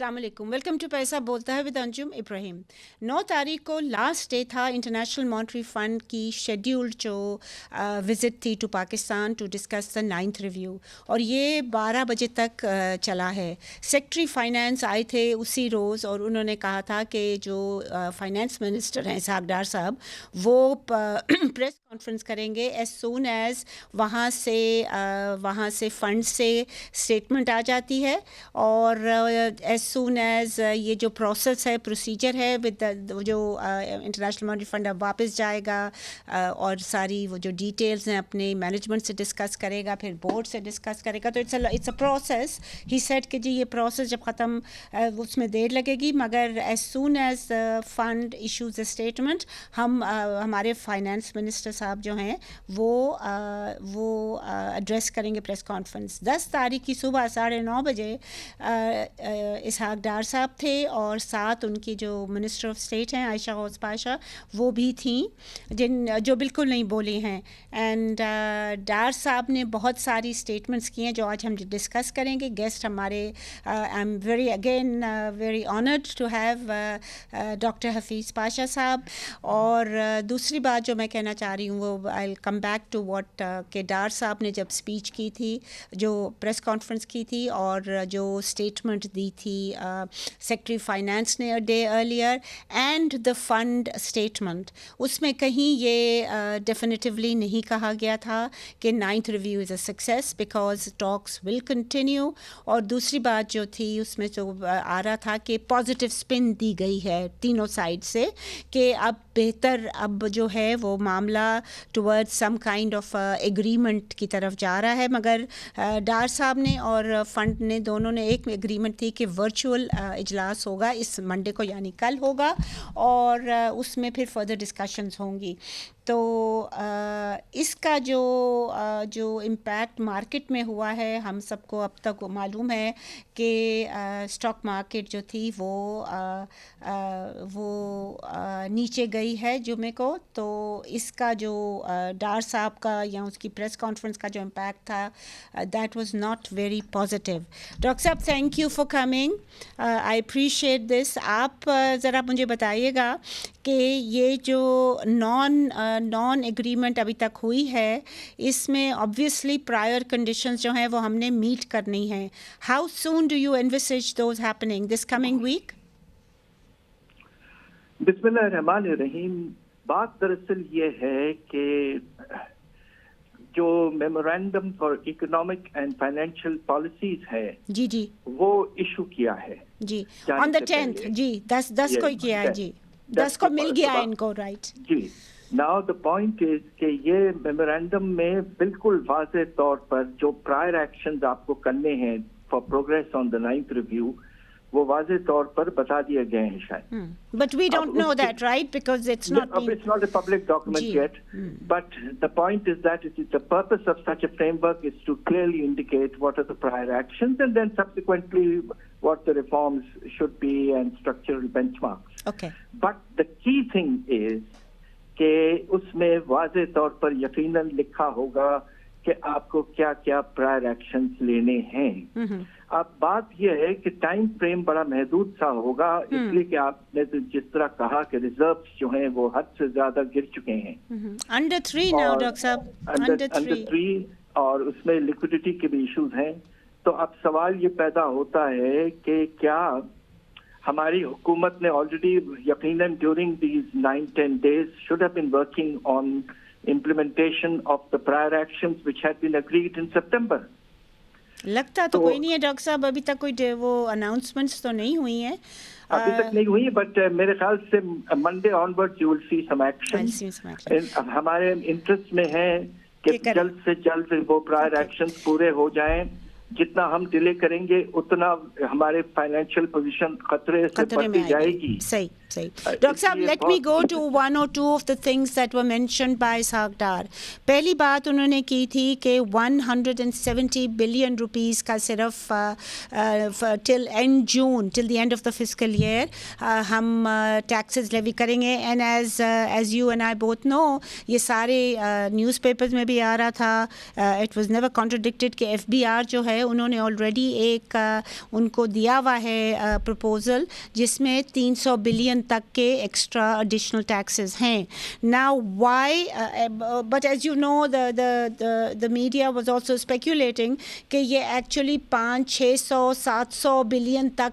अस्सलाम वालेकुम, welcome to पैसा बोलता है विद अंजुम इब्राहिम। 9 तारीख को लास्ट डे था इंटरनेशनल मॉनेटरी फ़ंड की शेड्यूल्ड जो विज़िट थी to Pakistan to discuss the 9th review, और ये 12 बजे तक चला है। सेक्रेटरी फाइनेंस आए थे उसी रोज़ और उन्होंने कहा था कि जो फाइनेंस मिनिस्टर हैं सागडार साहब, वो प्रेस कॉन्फ्रेंस करेंगे एज सून एज़ वहाँ से फ़ंड से स्टेटमेंट आ जाती है, और एज सून एज ये जो प्रोसेस है, प्रोसीजर है विद जो इंटरनेशनल मॉनेटरी फंड अब वापस जाएगा और सारी वो जो डिटेल्स हैं अपने मैनेजमेंट से डिस्कस करेगा, फिर बोर्ड से डिस्कस करेगा। तो it's a process. He said कि जी ये प्रोसेस जब ख़त्म उसमें देर लगेगी, मगर as soon as fund issues statement हम हमारे फाइनेंस मिनिस्टर साहब जो हैं वो एड्रेस करेंगे प्रेस कॉन्फ्रेंस। 10 तारीख की सुबह 9:30 बजे इसहाक डार साहब थे, और साथ उनकी जो मिनिस्टर ऑफ स्टेट हैं हफीज पाशा, वो भी थी जो बिल्कुल नहीं बोली हैं। एंड डार साहब ने बहुत सारी स्टेटमेंट्स की हैं जो आज हम डिस्कस करेंगे। गेस्ट हमारे I am very honoured to have doctor Hafeez Pasha साहब। और दूसरी बात जो मैं कहना चाह रही हूँ वो I will come back to what के डार साहब ने जब स्पीच की थी, जो प्रेस कॉन्फ्रेंस की थी और जो स्टेटमेंट दी थी सेक्रेटरी फाइनेंस ने a day earlier, and the fund statement, उसमें कहीं ये डेफिनेटिवली नहीं कहा गया था कि 9th review is a success because talks will continue. और दूसरी बात जो थी उसमें जो आ रहा था कि पॉजिटिव स्पिन दी गई है तीनों साइड से कि अब बेहतर, अब जो है वो मामला towards some kind of agreement की तरफ जा रहा है। मगर डार साहब ने और फंड ने दोनों ने एक एग्रीमेंट थी कि वर्चुअल इजलास होगा इस मंडे को, यानी कल होगा, और उसमें फिर फर्दर डिस्कशंस होंगी। तो इसका जो इम्पैक्ट मार्केट में हुआ है, हम सबको अब तक मालूम है कि स्टॉक मार्केट जो थी वो नीचे गई है जुमे को। तो इसका जो डार साहब का या उसकी प्रेस कॉन्फ्रेंस का जो इम्पैक्ट था, that was not very positive. Doctor साहब, thank you for coming, I appreciate this. आप ज़रा मुझे बताइएगा कि ये जो नॉन एग्रीमेंट अभी तक हुई है, इसमें ऑब्वियसली प्रायर कंडीशंस जो हैं वो हमने मीट करनी है। How soon do you envisage those happening this coming week? बिस्मिल्लाहिर्रहमानिर्रहीम। बात दरअसल ये है कि जो memorandum for economic and financial policies है जी वो इशू किया है जी ऑन द 10th जी 10 को ही किया है जी, 10 को मिल गया है इनको, राइट जी। नाउ द पॉइंट इज कि ये मेमोरेंडम में बिल्कुल वाज़ेह तौर पर जो प्रायर एक्शंस आपको करने हैं for progress on the 9th review, वो वाज़ेह तौर पर बता दिए गए हैं शायद। But we don't know that, right? Because it's not it's not a public document yet. But the point is that the purpose of such a framework is to clearly indicate what are the prior actions and then subsequently what the reforms should be and structural benchmarks. Okay. But the key thing is कि उसमें वाज़ेह तौर पर यकीनन लिखा होगा कि आपको क्या क्या प्रायर एक्शंस लेने हैं। अब बात यह है कि टाइम फ्रेम बड़ा महदूद सा होगा, इसलिए कि आपने जिस तरह कहा कि रिजर्व्स जो हैं वो हद से ज्यादा गिर चुके हैं। अंडर 3 नाउ डॉक्टर साहब, अंडर 3, और उसमें लिक्विडिटी के भी इश्यूज हैं। तो अब सवाल ये पैदा होता है कि क्या हमारी हुकूमत ने ऑलरेडी यकीनन during these 9-10 days should have been working on implementation of the prior actions which had been agreed in September. लगता तो कोई नहीं है डॉक्टर साहब, अभी तक कोई वो अनाउंसमेंट्स तो नहीं हुई हैं, अभी तक नहीं हुई, बट मेरे ख्याल से Monday onward you will see some action. हमारे इंटरेस्ट में है कि जल्द से जल्द वो प्रायर एक्शंस पूरे हो जाएं। जितना हम डिले करेंगे उतना हमारे फाइनेंशियल पोजीशन खतरे से बढ़ती जाएगी। सही डॉक्टर साहब, let me go to 1 or 2 of the things that were mentioned by सागडार। पहली बात उन्होंने की थी कि 170 बिलियन रुपीस का सिर्फ till end June, till the end of the fiscal year हम टैक्सेस लेवी करेंगे। And as you and I both know, ये सारे न्यूज़पेपर्स में भी आ रहा था, इट वाज नेवर कॉन्ट्रडिक्टेड कि FBR जो है है उन्होंने ऑलरेडी एक उनको दिया हुआ है प्रपोजल जिसमें 300 बिलियन तक के एक्स्ट्रा एडिशनल टैक्सेस हैं. Now why but as you know the media was also speculating कि ये एक्चुअली 500-600-700 बिलियन तक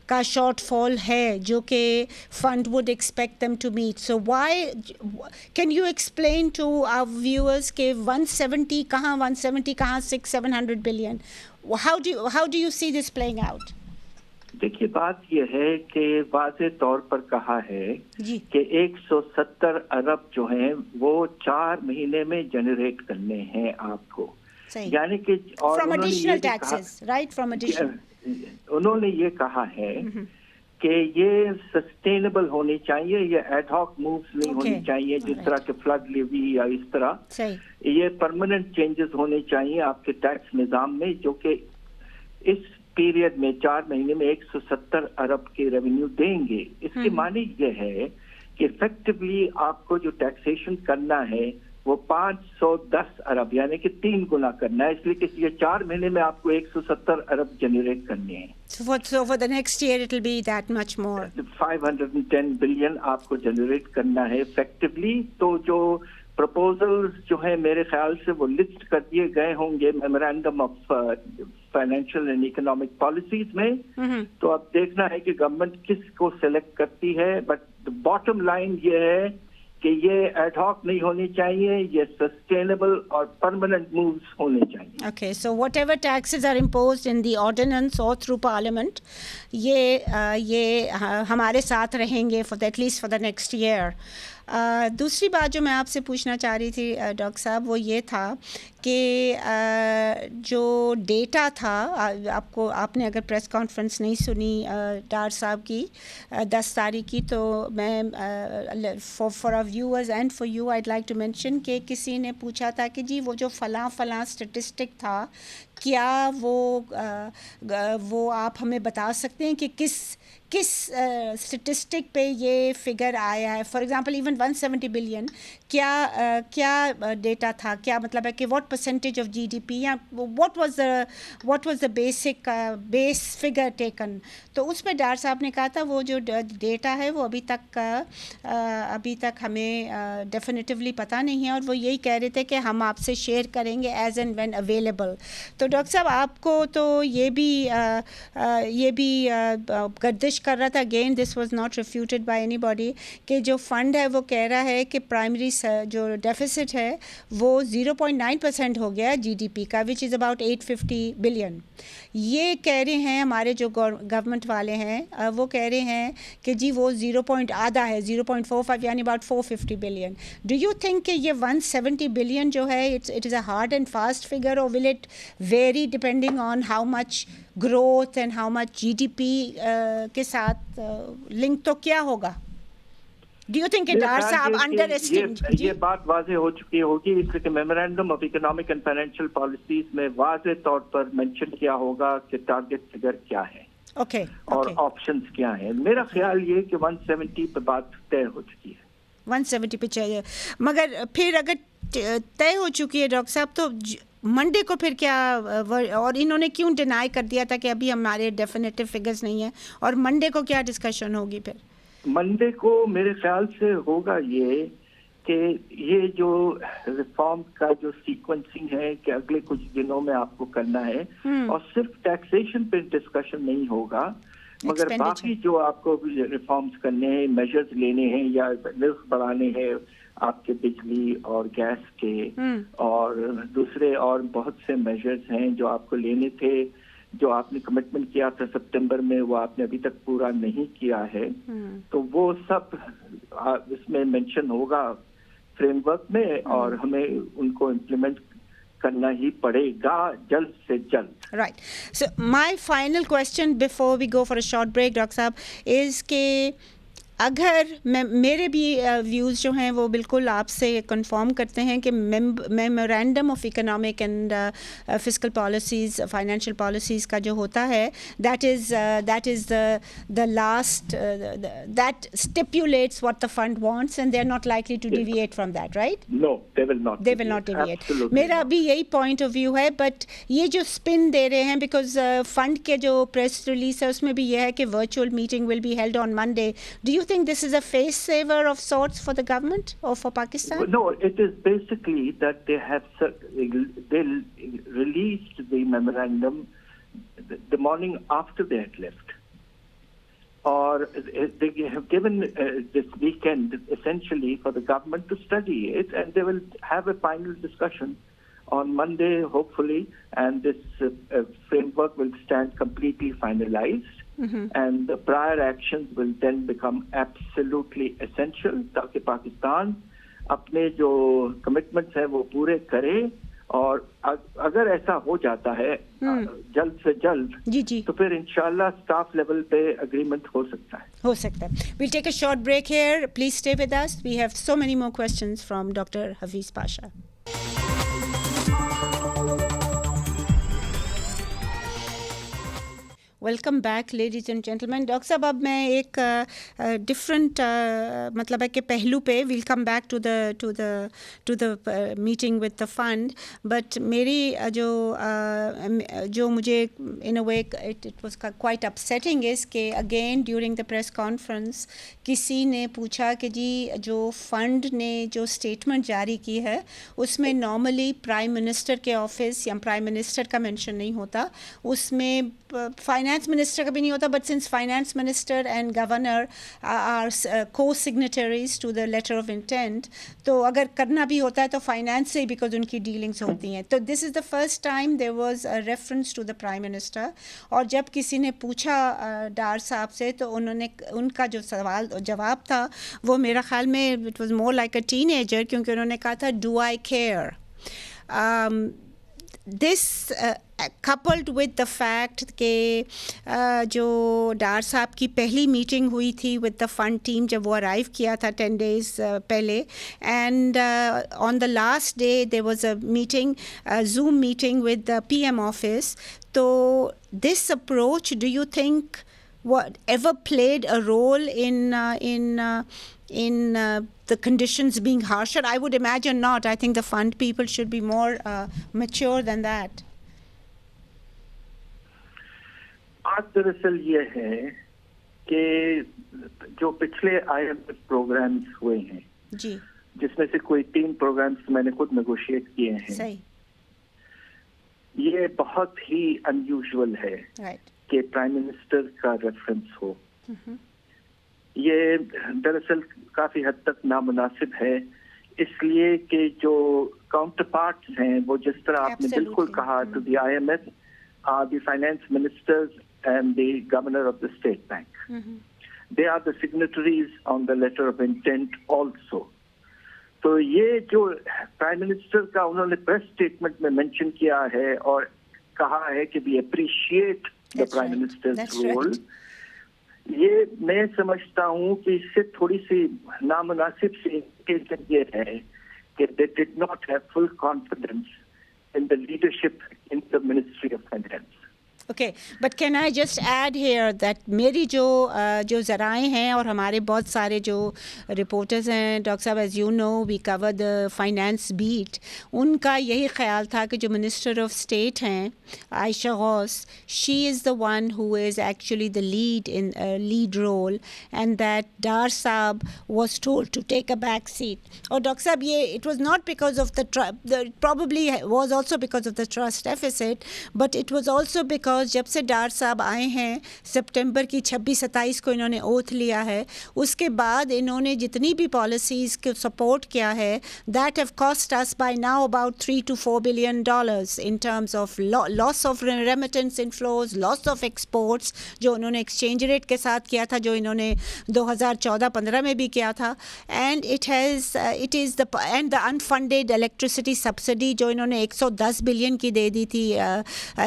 का शॉर्टफॉल है जो कि fund would expect them to meet. So why can you explain to our viewers के 170 कहाँ 600-700 billion, how do you see this playing out? देखिए बात यह है कि वाज़े तौर पर कहा है कि 170 अरब जो हैं वो 4 महीने में जनरेट करने हैं आपको, यानी कि from additional taxes, right, from additional. उन्होंने ये कहा है कि ये सस्टेनेबल होनी चाहिए, ये एडहॉक मूव्स नहीं होनी चाहिए जिस तरह के फ्लड लिवी या इस तरह. ये परमानेंट चेंजेस होने चाहिए आपके टैक्स निजाम में जो कि इस पीरियड में 4 महीने में 170 अरब के रेवेन्यू देंगे. इसके माने ये है कि इफेक्टिवली आपको जो टैक्सेशन करना है वो 510 अरब यानी कि 3 गुना करना है, इसलिए कि ये 4 महीने में आपको 170 अरब जनरेट करने हैं. So for the next year it will be that much more. 510 billion आपको जनरेट करना है इफेक्टिवली. तो जो प्रपोजल्स जो है मेरे ख्याल से वो लिस्ट कर दिए गए होंगे memorandum of financial and economic policies में. तो अब देखना है कि गवर्नमेंट किसको सेलेक्ट करती है. बट बॉटम लाइन ये है कि ये एडहॉक नहीं होनी चाहिए, ये सस्टेनेबल और परमानेंट मूव्स होने चाहिए. Okay, so whatever taxes are imposed in the ordinance or through parliament, ये हमारे साथ रहेंगे for at least for the next year. दूसरी बात जो मैं आपसे पूछना चाह रही थी डॉक्टर साहब वो ये था कि जो डेटा था आपने अगर प्रेस कॉन्फ्रेंस नहीं सुनी डार साहब की 10 तारीख की, तो मैं for our viewers and for you I'd like to mention कि किसी ने पूछा था कि जी वो जो फलां स्टेटिस्टिक था क्या वो आप हमें बता सकते हैं कि किस स्टेटिस्टिक पे ये फिगर आया है. फॉर एग्जांपल इवन 170 बिलियन क्या डेटा था, क्या मतलब है कि व्हाट परसेंटेज ऑफ जीडीपी या what was the base figure taken. तो उस पे डार साहब ने कहा था वो जो डेटा है वो अभी तक हमें डेफिनेटिवली पता नहीं है और वो यही कह रहे थे कि हम आपसे शेयर करेंगे एज एंड व्हेन अवेलेबल. तो डॉक्टर साहब आपको तो ये भी गर्दिश कर रहा था, again this was not refuted by anybody, कि जो फंड है वो कह रहा है कि प्राइमरी जो डेफिसिट है वो 0.9% हो गया जीडीपी का, विच इज़ अबाउट 850 बिलियन. ये कह रहे हैं हमारे जो गवर्नमेंट वाले हैं वो कह रहे हैं कि जी वो 0.आधा है 0.45 यानी about 450 billion. Do you think कि ये 170 बिलियन जो है it is a hard and fast figure or will it very depending on how much growth and how much GDP के साथ लिंक तो क्या होगा? Do you think डार साहब अंडर ये बात वाजे हो चुकी होगी, इसलिए memorandum of economic and financial policies में वाजे तौर पर मेंशन किया होगा कि टारगेट फिगर क्या है और ऑप्शंस क्या है. मेरा ख्याल ये कि 170 पे बात तय हो चुकी है. 170 पे चाहिए, मगर फिर अगर तय हो चुकी है डॉक्टर साहब तो मंडे को फिर क्या, और इन्होंने क्यों डिनाई कर दिया था कि अभी हमारे डेफिनेटिव फिगर्स नहीं है, और मंडे को क्या डिस्कशन होगी? फिर मंडे को मेरे ख्याल से होगा ये कि ये जो रिफॉर्म का जो सीक्वेंसिंग है कि अगले कुछ दिनों में आपको करना है और सिर्फ टैक्सेशन पे डिस्कशन नहीं होगा मगर बाकी जो आपको रिफॉर्म्स करने हैं, मेजर्स लेने हैं या रिस्क बढ़ाने हैं आपके बिजली और गैस के और दूसरे और बहुत से मेजर्स हैं जो आपको लेने थे, जो आपने कमिटमेंट किया था सितंबर में वो आपने अभी तक पूरा नहीं किया है. तो वो सब इसमें मेंशन होगा फ्रेमवर्क में और हमें उनको इम्प्लीमेंट करना ही पड़ेगा जल्द से जल्द. Right. So my final question before we go for a short break, Dr. Saab, is कि अगर मेरे भी व्यूज़ जो हैं वो बिल्कुल आपसे कंफर्म करते हैं कि memorandum of economic and fiscal policies financial policies का जो होता है that is the last that stipulates what the fund wants and they are not likely to deviate from that, right? No, they will not deviate. मेरा भी यही point of view है. But ये जो स्पिन दे रहे हैं बिकॉज फंड के जो प्रेस रिलीज है उसमें भी ये है कि virtual meeting will be held on Monday. Do you think this is a face saver of sorts for the government or for Pakistan? No, it is basically that they released the memorandum the morning after they had left, or they have given this weekend essentially for the government to study it, and they will have a final discussion on Monday hopefully, and this framework will stand completely finalized. And the prior actions will then become absolutely essential ताकि पाकिस्तान अपने जो commitments हैं वो पूरे करे. और अगर ऐसा हो जाता है जल्द से जल्द तो फिर इंशाल्लाह स्टाफ लेवल पे एग्रीमेंट हो सकता है. We'll take a short break here. Please stay with us. We have so many more questions from Dr. Hafeez Pasha. Welcome back ladies and gentleman. Doctor साहब अब मैं एक डिफरेंट मतलब है कि पहलू पे will come back to the meeting with the fund. But मेरी जो मुझे in a way it was quite upsetting is कि again during the press conference किसी ने पूछा कि जी जो फंड ने जो स्टेटमेंट जारी की है उसमें नॉर्मली प्राइम मिनिस्टर के ऑफिस या प्राइम मिनिस्टर का मेंशन नहीं होता, उसमें फाइनेंस मिनिस्टर का भी नहीं होता. But since finance minister and governor are cosignatories to the letter of intent, तो अगर करना भी होता है तो फाइनेंस से बिकॉज उनकी डीलिंग्स होती हैं. तो this is the first time there was a reference to the prime minister. और जब किसी ने पूछा डार साहब से तो उन्होंने उनका जो सवाल जवाब था वो मेरा ख्याल में it was more like a teenager, क्योंकि उन्होंने कहा था do I care. This coupled with the fact कि जो डार साहब की पहली मीटिंग हुई थी विद द फंड टीम जब वो अराइव किया था 10 days पहले, and on the last day there was a meeting Zoom meeting with the PM office. तो this approach do you think ever played a role in the conditions being harsher? I would imagine not. I think the fund people should be more mature than that. बात दरअसल ये है कि जो पिछले IMF programmes हुए हैं जी, जिसमें से कोई 3 प्रोग्राम्स मैंने खुद नेगोशिएट किए हैं, सही, ये बहुत ही अनयूजुअल है कि प्राइम मिनिस्टर का रेफरेंस हो. ये दरअसल काफी हद तक नामुनासिब है, इसलिए कि जो काउंटर पार्ट्स हैं वो जिस तरह आपने बिल्कुल कहा to the IMF are the finance ministers and the governor of the state bank. They are the signatories on the letter of intent also. तो ये जो प्राइम मिनिस्टर का उन्होंने प्रेस स्टेटमेंट में मेंशन किया है और कहा है कि we appreciate the prime minister's role, ये मैं समझता हूँ कि इससे थोड़ी सी नामुनासिब सी इंडिकेशन ये है कि they did not have full confidence in the leadership in the Ministry of Finance. Okay, but can I just add here that मेरी जो ज़राए हैं और हमारे बहुत सारे जो रिपोर्टर्स हैं डॉक्टर साहब, as you know we cover the finance beat, उनका यही ख्याल था कि जो मिनिस्टर ऑफ स्टेट हैं Ayesha Ghaus, she is the one who is actually the lead role and that Dar साहब was told to take a back seat. और डॉक्टर साहब ये it was not because of the probably was also because of the trust deficit, but it was also because जब से डार साहब आए हैं सितंबर की 26-27 को इन्होंने ओथ लिया है, उसके बाद इन्होंने जितनी भी पॉलिसीज़ को सपोर्ट किया है that have cost us by now about $3 to $4 billion in terms of loss of remittance inflows, loss of exports, जो उन्होंने एक्सचेंज रेट के साथ किया था, जो इन्होंने 2014-15 में भी किया था, and it is the unfunded electricity subsidy जो इन्होंने 110 बिलियन की दे दी थी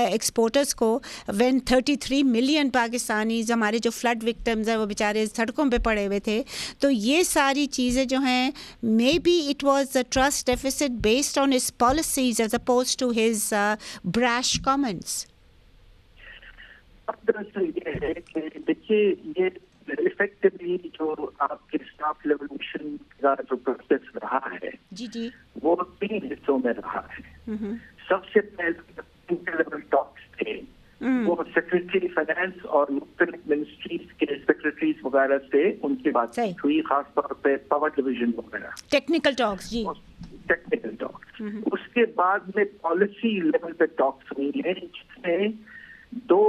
एक्सपोर्टर्स को. when 33 million Pakistanis हमारे जो flood victims हैं वो बेचारे सड़कों पे पड़े हुए थे, तो ये सारी चीज़ें जो हैं maybe it was a trust deficit based on his policies as opposed to his brash comments. अब दरअसल ये है कि देखिए ये इफेक्टिवली जो आपके स्टाफ लेवल्यूशन का जो प्रोसेस रहा है जी जी वो 3 हिस्सों में रहा है. सबसे पहले लेवल टॉक्स थे, वो सेक्रेटरी फाइनेंस और मुख्तलिफ मिनिस्ट्रीज के सेक्रेटरीज वगैरह से उनकी बातचीत हुई, खासतौर पे पावर डिवीजन वगैरह टेक्निकल टॉक्स. जी टेक्निकल टॉक्स. उसके बाद में पॉलिसी लेवल पे टॉक्स हुई है जिसमें 2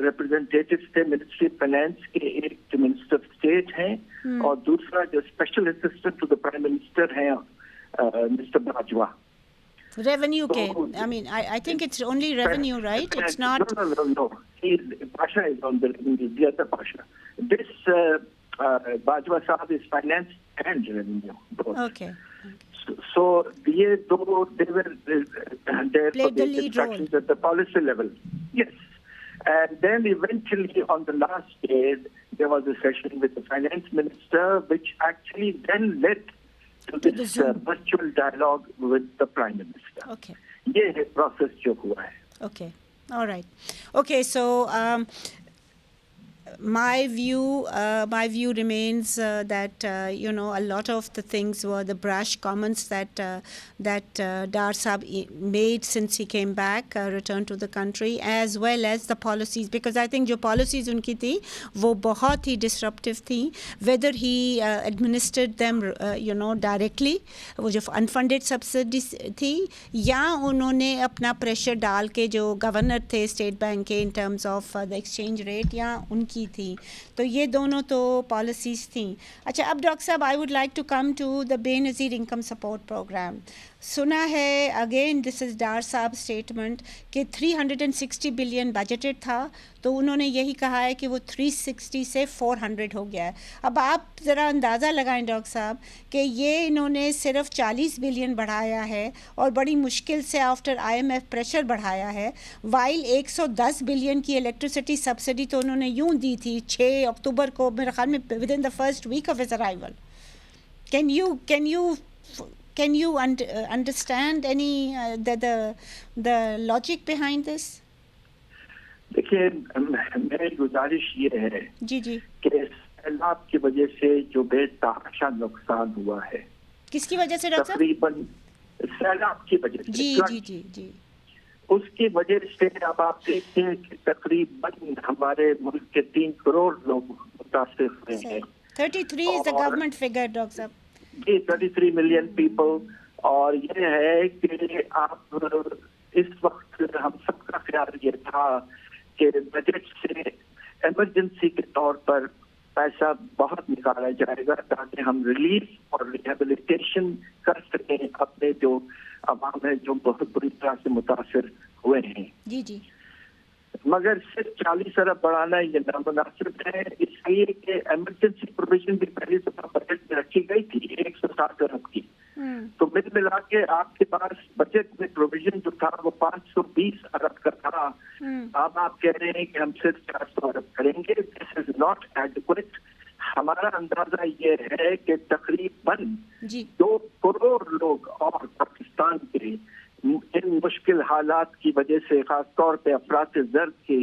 रिप्रेजेंटेटिव्स थे मिनिस्ट्री फाइनेंस के, एक मिनिस्टर स्टेट हैं और दूसरा जो special assistant to the prime minister हैं मिस्टर बाजवा. Revenue के, I mean, I think it's only revenue, right? It's not. No. Pasha is on the revenue. The other Pasha. This Bajwa Sahab is finance and revenue. Both. Okay. So ये दो they were there for the instructions at the policy level. Yes. And then eventually on the last day there was a session with the finance minister which actually then led to this virtual dialogue with the prime minister. Okay. ये है process जो हुआ है. Okay. All right. Okay, so my view remains that you know, a lot of the things were the brash comments that Dar Saab made since he came back, returned to the country, as well as the policies, because I think जो policies उनकी थी वो बहुत ही disruptive थी, whether he administered them you know directly, वो जो unfunded subsidies थी, या उन्होंने अपना pressure डाल के जो गवर्नर थे स्टेट बैंक के in terms of the exchange rate, या उनकी थी. तो ये दोनों तो पॉलिसीज थी. अच्छा, अब डॉक्टर साहब, I would like to come to the Benazir income support programme. सुना है अगेन, दिस इज़ डार साहब स्टेटमेंट, कि 360 बिलियन बजटेड था, तो उन्होंने यही कहा है कि वो 360 से 400 हो गया है. अब आप ज़रा अंदाज़ा लगाएं डॉक्टर साहब कि ये इन्होंने सिर्फ 40 बिलियन बढ़ाया है और बड़ी मुश्किल से आफ्टर IMF प्रेशर बढ़ाया है, वाइल 110 बिलियन की इलेक्ट्रिसिटी सब्सिडी तो उन्होंने यूँ दी थी 6 अक्टूबर को, मेरे ख्याल में within the first week of his arrival. Can you understand any the logic behind this? देखिए, मेरी गुजारिश ये है जी जी कि सैलाब की वजह से जो बेतहाशा नुकसान हुआ है. किसकी वजह से डॉक्टर साहब? तकरीबन सैलाब की वजह से. जी उसकी वजह से अब आप देखते हैं कि तकरीबन हमारे मुल्क के 3 करोड़ लोग मुतासिर हुए हैं. 33 is the government figure, doctor साहब. जी, 33 मिलियन पीपल. और ये है कि आप इस वक्त हम सबका ख्याल ये था कि बजट से इमरजेंसी के तौर पर पैसा बहुत निकाला जाएगा ताकि हम रिलीफ और रिहेबिलिटेशन कर सकें अपने जो अवाम है जो बहुत बुरी तरह से मुतासिर हुए हैं. जी जी. मगर सिर्फ 40 अरब बढ़ाना ये नामुनासिब है, इसलिए कि इमरजेंसी प्रोविजन भी पहली दफा बजट में रखी गई थी 160 अरब की. तो मिला के आपके पास बजट में प्रोविजन जो था वो 520 अरब का था. अब आप कह रहे हैं कि हम सिर्फ 400 अरब करेंगे. This is not adequate. हमारा अंदाजा ये है कि तकरीबन 2 करोड़ लोग और पाकिस्तान के इन मुश्किल हालात की वजह से, खासतौर पे अफरात ज़र्द की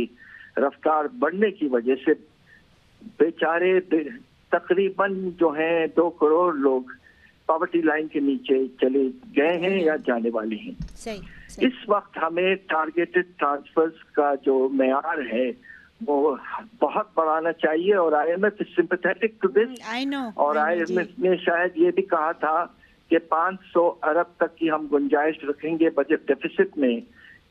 रफ्तार बढ़ने की वजह से बेचारे तकरीबन जो हैं 2 करोड़ लोग पॉवर्टी लाइन के नीचे चले गए हैं या जाने वाले हैं. सही. इस वक्त हमें टारगेटेड ट्रांसफर्स का जो मेयार है वो बहुत बढ़ाना चाहिए और IMF is sympathetic to this. और IMF ने शायद ये भी कहा था कि 500 अरब तक की हम गुंजाइश रखेंगे बजट डेफिसिट में,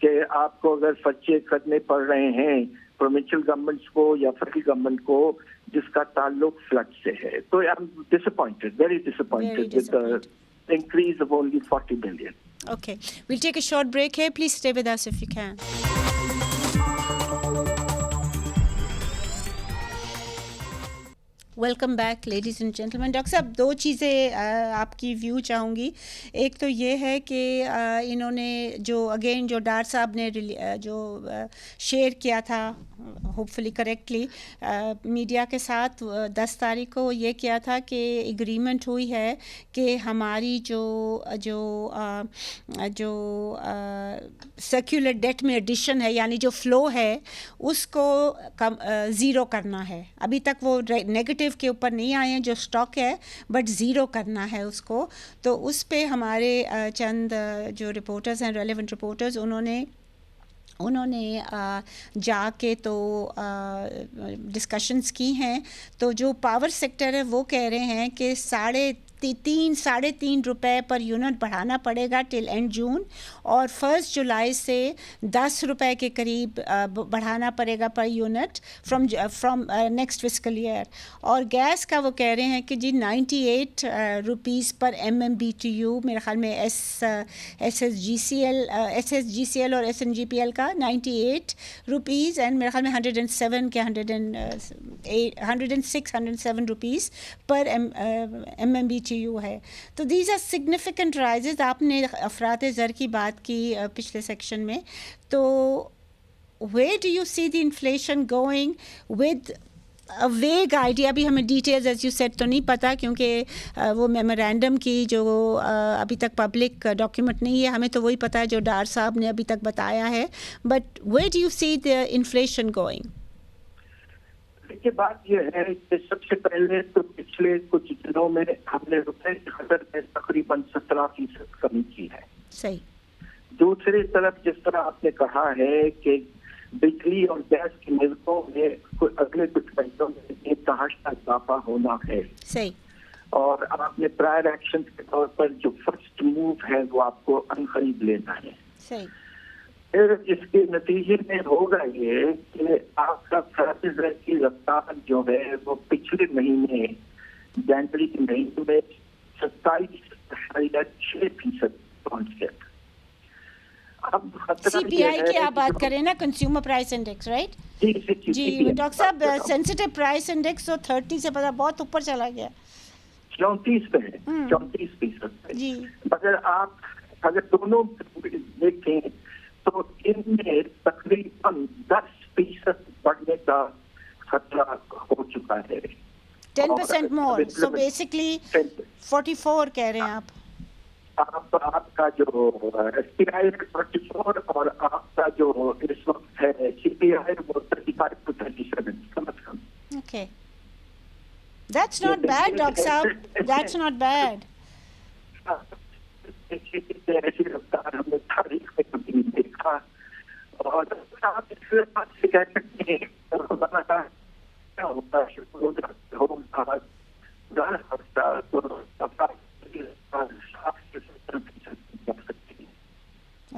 कि आपको अगर खर्चे करने पड़ रहे हैं प्रोविंशियल गवर्नमेंट्स को या फेडरल गवर्नमेंट को जिसका ताल्लुक फ्लड से है. तो I am disappointed, very disappointed with the increase of only 40 billion. Okay, we'll take a short break here. Please stay with us if you can. Welcome back ladies and gentleman. Doctor साहब, दो चीज़ें आपकी view चाहूँगी। एक तो ये है कि इन्होंने जो अगेन जो डार साहब ने जो शेयर किया था होपफुली करेक्टली मीडिया के साथ 10 तारीख को ये किया था कि एग्रीमेंट हुई है कि हमारी जो जो जो सर्कुलर डेट में एडिशन है, यानी जो फ़्लो है उसको कम ज़ीरो करना है। अभी तक वो नेगेटिव के ऊपर नहीं आए हैं जो स्टॉक है, बट ज़ीरो करना है उसको। तो उस पे हमारे चंद जो रिपोर्टर्स हैं, रेलेवेंट रिपोर्टर्स, उन्होंने जाके तो डिस्कशंस की हैं। तो जो पावर सेक्टर है वो कह रहे हैं कि साढ़े तीन रुपए पर यूनिट बढ़ाना पड़ेगा टिल एंड जून, और 1 जुलाई से 10 रुपए के करीब बढ़ाना पड़ेगा per unit from next fiscal year. और गैस का वो कह रहे हैं कि जी 98 रुपीज़ पर MMBTU, मेरे ख्याल में SSGCL और SNGPL का 98 रुपीज़, एंड मेरे ख्याल में 107 के 107 रुपीज़ पर MMBTU है। तो दीज आर सिग्निफिकेंट राइजेज। आपने अफरात ज़र की बात की पिछले सेक्शन में, तो where do you see the inflation going with a vague idea? अभी हमें डिटेल्स एज यू सेड तो नहीं पता, क्योंकि वो मेमोरेंडम की जो अभी तक पब्लिक डॉक्यूमेंट नहीं है, हमें तो वही पता है जो डार साहब ने अभी तक बताया है। But where do you see the inflation going? देखिए, बात यह है कि सबसे पहले तो पिछले कुछ दिनों में हमने रुपए की खपत में तकरीबन 17% कमी की है। सही। दूसरी तरफ जिस तरह आपने कहा है कि बिजली और गैस की मिल्कों में अगले कुछ महीनों में एक तहाशा इजाफा होना है। सही। और आपने प्रायर एक्शन के तौर पर जो फर्स्ट मूव है वो आपको अन खरीद लेना है। सही। फिर इसके नतीजे में होगा ये कि आपका खर्च की रफ्तार जो है वो पिछले महीने जनवरी के महीने में 27.6% पहुंच गया। अब CPI की आप बात करें ना, कंज्यूमर प्राइस इंडेक्स, राइट? जी डॉक्टर साहब, सेंसिटिव प्राइस इंडेक्स तो 30 से पता बहुत ऊपर चला गया, 34 पे है, 34% जी। मगर आप अगर दोनों देखें तो इनमें तकरीबन 10% बढ़ने का खतरा हो चुका है। 10% मोर, सो बेसिकली 44 कह रहे हैं आप। आपका जो SPI 44 और आपका जो इस वक्त है CPI वो 35 to 37 कम से कम। Okay, that's not bad, Doctor Saab. That's not bad. ऐसी रफ्तार हमने तारीख में कभी नहीं देखा। और आप इसके बाद से कह सकते हैं क्या होता है,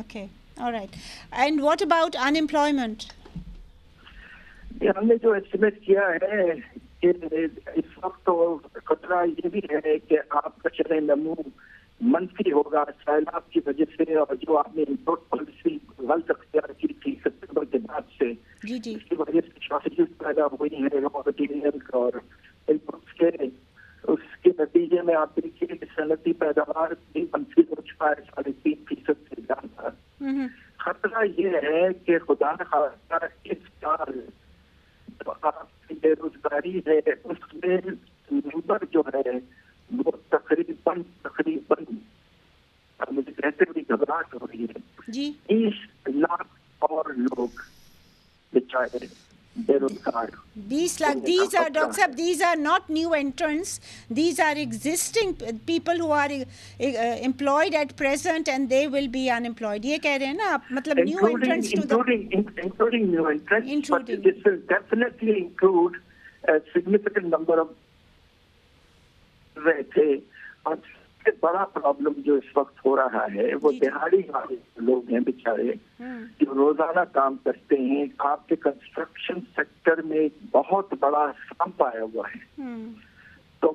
Okay, all right. And what about unemployment? हमने जो एस्टिमेट किया है कि इस वक्त तो खतरा ये भी है कि आपका चले नमू मंफी होगा सैलाब की वजह से, और जो आपने इम्पोर्ट पॉलिसी गलत अख्तियार की थी सितंबर के बाद से, इसकी वजह से शॉर्टेजेस पैदा हुई हैं रॉ मटेरियल और इनपुट्स के। उसके नतीजे में आप देखिए कि सनती पैदावार भी मंफी हो चुका है 3.5% से ज्यादा। खतरा ये है कि खुदा न खास्ता इस साल जो आपकी बेरोजगारी है उसमें नंबर जो है वो तकरीबन मुझे कहते हुए घबराहट हो रही है, 20 लाख और लोग बेचारे बेरोजगार। 20 lakh. These are, Dr. Saab, these are not new entrants. These are existing people who are employed at present and they will be unemployed. ये कह रहे हैं ना आप, मतलब new entrants to the... Including new entrants, but this will definitely include a significant number of रहे थे। और सबसे बड़ा प्रॉब्लम जो इस वक्त हो रहा है वो दिहाड़ी वाले लोग हैं बेचारे जो रोजाना काम करते हैं। आपके कंस्ट्रक्शन सेक्टर में बहुत बड़ा सांप आया हुआ है। तो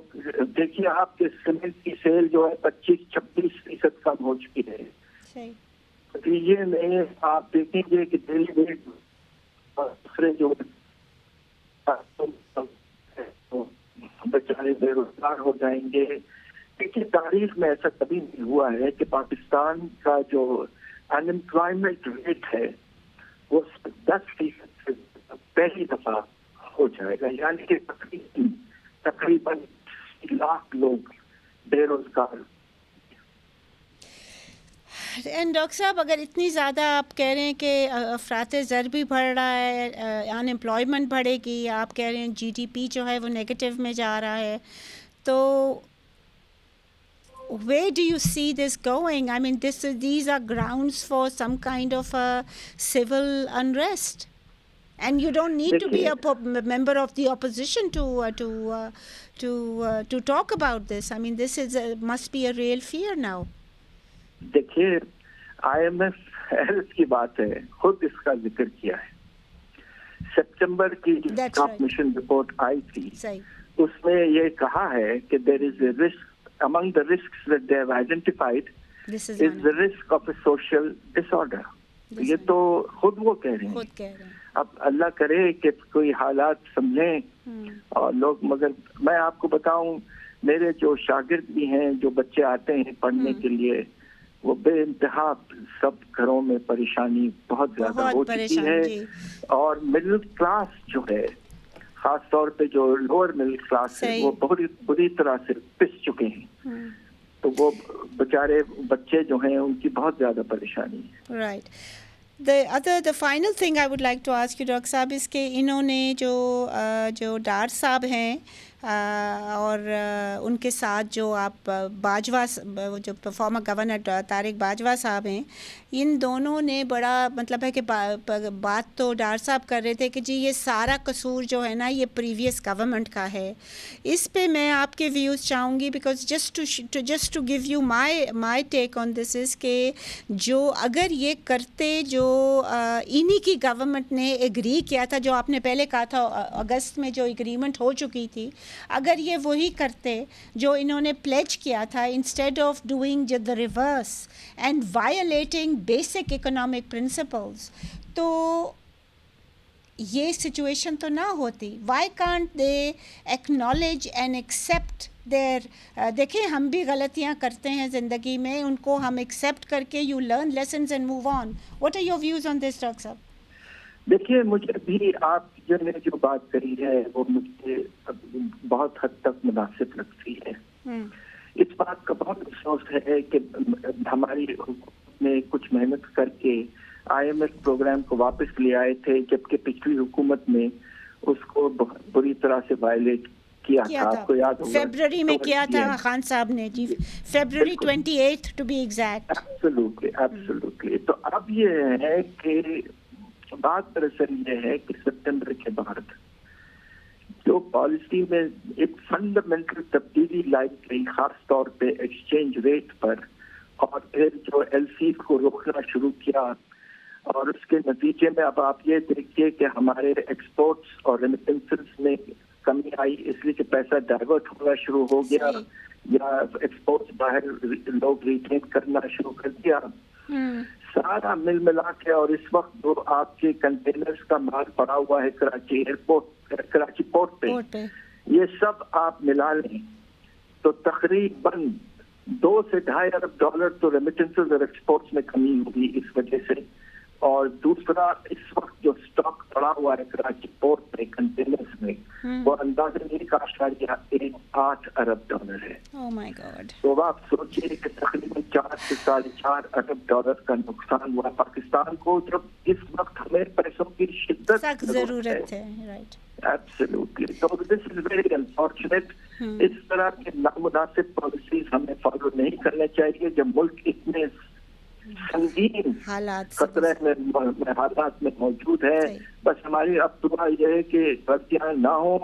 देखिए आपके सीमेंट की सेल जो है 25-26% कम हो चुकी है। नतीजे में आप देखेंगे कि डेली वेट दूसरे जो बेरोजगार हो जाएंगे। देखिए तारीख में ऐसा कभी नहीं हुआ है कि पाकिस्तान का जो अनएम्प्लॉयमेंट रेट है वो 10% से पहली दफा हो जाएगा, यानी कि तकरीबन लाख लोग बेरोजगार। एंड डॉक्टर साहब, अगर इतनी ज़्यादा आप कह रहे हैं कि अफरात ज़र भी बढ़ रहा है, अनएम्प्लॉयमेंट बढ़ेगी, आप कह रहे हैं जीडीपी जो है वो नेगेटिव में जा रहा है, तो where do you see this going? I mean, these are grounds for some kind of a civil unrest, and you don't need to be a member of the opposition to talk about this. I mean, this is must be a real fear now. देखिए IMF health की बात है, खुद इसका जिक्र किया है। सितंबर की जो मिशन रिपोर्ट आई थी उसमें ये कहा है कि there is a risk among the risks that they have identified is the risk of a social disorder. ये तो खुद वो कह रहे हैं। अब अल्लाह करे कि कोई हालात समझें और लोग, मगर मैं आपको बताऊं मेरे जो शागिर्द भी हैं, जो बच्चे आते हैं पढ़ने के लिए, वो बेइंतहा सब घरों में परेशानी बहुत ज्यादा हो चुकी है। और मिडिल क्लास जो है, खास तौर पे जो लोअर मिडिल क्लास है, वो बहुत बुरी तरह से पिस चुके हैं। तो वो बेचारे बच्चे जो हैं उनकी बहुत ज्यादा परेशानी है। Right. The final thing I would like to ask you, doctor साहब, इसके इन्होंने जो डार साहब हैं और उनके साथ जो आप बाजवा, जो फॉर्मर गवर्नर तारिक बाजवा साहब हैं, इन दोनों ने बड़ा मतलब है कि बात तो डार साहब कर रहे थे कि जी ये सारा कसूर जो है ना ये प्रीवियस गवर्नमेंट का है। इस पे मैं आपके व्यूज़ चाहूँगी, because just to give you my take on this is के जो अगर ये करते जो इन्हीं की गवर्नमेंट ने एग्री किया था, जो आपने पहले कहा था अगस्त में जो एग्रीमेंट हो चुकी थी, अगर ये वही करते जो इन्होंने प्लेज किया था, instead of doing the reverse and violating basic economic principles, तो ये सिचुएशन तो ना होती। Why can't they acknowledge and accept their, देखें हम भी गलतियां करते हैं ज़िंदगी में, उनको हम एक्सेप्ट करके you learn lessons and move on. What are your views on this doctor साहब? देखिए मुझे भी आप ने जो बात करी है वो मुझे बहुत हद तक मुनासिब लगती है। इस बात का बहुत अफसोस है कि हमारी हुकूमत ने कुछ मेहनत करके IMF प्रोग्राम को वापस ले आए थे, जबकि पिछली हुकूमत ने उसको बहुत बुरी तरह से वायलेट किया था। आपको याद होगा फरवरी में किया था खान साहब ने जी, फरवरी 28 टू बी एग्जैक्ट। एब्सोल्युटली। तो अब ये है कि बात दरअसल ये है कि सितंबर के बाद जो पॉलिसी में एक फंडामेंटल तब्दीली लाई गई, खास तौर पे एक्सचेंज रेट पर, और फिर जो एलसी को रोकना शुरू किया, और उसके नतीजे में अब आप ये देखिए कि हमारे एक्सपोर्ट्स और रेमिटेंसेस में कमी आई, इसलिए कि पैसा डाइवर्ट होना शुरू हो गया या एक्सपोर्ट्स बाहर लोग रिटेन करना शुरू कर दिया। सारा मिल मिला के, और इस वक्त जो आपके कंटेनर्स का माल पड़ा हुआ है कराची एयरपोर्ट, कराची पोर्ट पे, ये सब आप मिला लें तो तकरीबन 2 से ढाई अरब डॉलर तो रेमिटेंसेस और एक्सपोर्ट्स में कमी होगी इस वजह से। और दूसरा, इस वक्त जो स्टॉक पड़ा हुआ है कराची पोर्ट पे कंटेनर्स में, वो अंदाजन 1.8 अरब डॉलर है। Oh my God. तो आप सोचिए कि तकरीबन 4 से 4.5 अरब डॉलर का नुकसान हुआ पाकिस्तान को, जब इस वक्त हमें पैसों की शिद्दत सख्त जरूरत है। Right, absolutely. तो दिस इज वेरी अनफॉर्चुनेट। इस तरह के नामुनासिब पॉलिसीज हमें फॉलो नहीं करने चाहिए जब मुल्क इतने संगीन खतरे में हालात में मौजूद है। बस हमारी अब दुआ यह है कि गलतियां ना हो,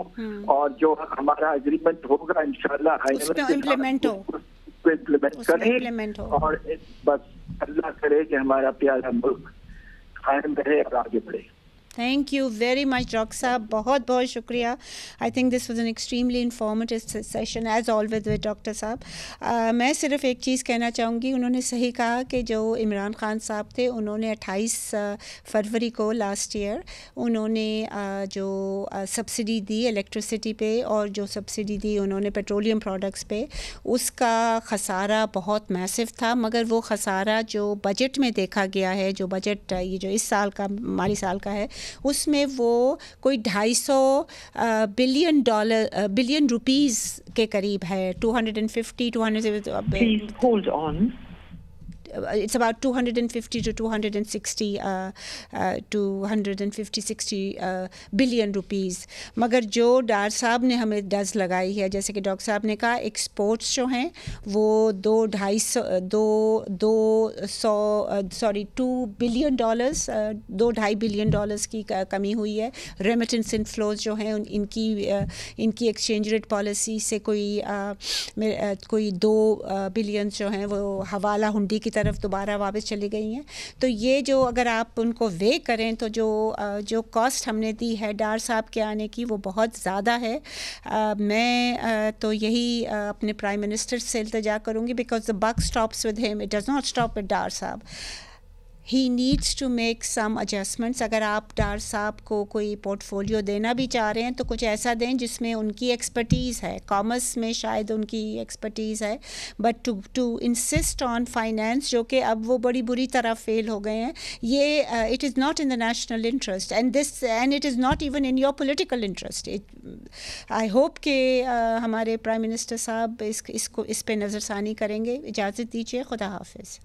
और जो हमारा एग्रीमेंट होगा इंशाल्लाह इम्प्लीमेंट करें, और बस अल्लाह करे कि हमारा प्यारा मुल्क कायम रहे और आगे बढ़े। Thank you very much doctor साहब, बहुत बहुत शुक्रिया. I think this was an extremely informative session as always with doctor साहब. मैं सिर्फ एक चीज़ कहना चाहूँगी, उन्होंने सही कहा कि जो इमरान खान साहब थे उन्होंने 28 फरवरी को लास्ट ईयर उन्होंने जो सब्सिडी दी इलेक्ट्रिसिटी पे और जो सब्सिडी दी उन्होंने पेट्रोलियम प्रोडक्ट्स पे, उसका खसारा बहुत मैसिव था. मगर वो खसारा जो बजट में देखा गया है, जो बजट ये जो इस साल का माली साल का है, उसमें वो कोई 250 बिलियन रुपीस के करीब है. 250 Please hold on. It's about 250 to 260 billion rupees. मगर जो डॉक्टर साहब ने हमें डज लगाई है, जैसे कि डॉक्टर साहब ने कहा, एक्सपोर्ट्स जो हैं वो 2 बिलियन डॉलर्स, $2.5 बिलियन की कमी हुई है. रेमिटेंस इनफ्लोज जो हैं इनकी एक्सचेंज रेट पॉलिसी से कोई 2 बिलियन जो हैं वो हवाला हुंडी की तरफ दोबारा वापस चली गई हैं. तो ये जो अगर आप उनको वे करें तो जो कॉस्ट हमने दी है डार साहब के आने की वो बहुत ज़्यादा है. मैं तो यही अपने प्राइम मिनिस्टर से इल्तिजा करूँगी, because the buck stops with him, it does not stop with Dar साहब. He needs to make some adjustments. अगर आप डार साहब को कोई पोर्टफोलियो देना भी चाह रहे हैं तो कुछ ऐसा दें जिसमें उनकी एक्सपर्टीज़ है. कॉमर्स में शायद उनकी एक्सपर्टीज़ है, but to insist on finance, जो कि अब वो बड़ी बुरी तरह फेल हो गए हैं, ये it is not in the national interest and it is not even in your political interest. I hope कि हमारे प्राइम मिनिस्टर साहब इस पे नज़रसानी करेंगे. इजाज़त दीजिए, खुदा हाफिज़.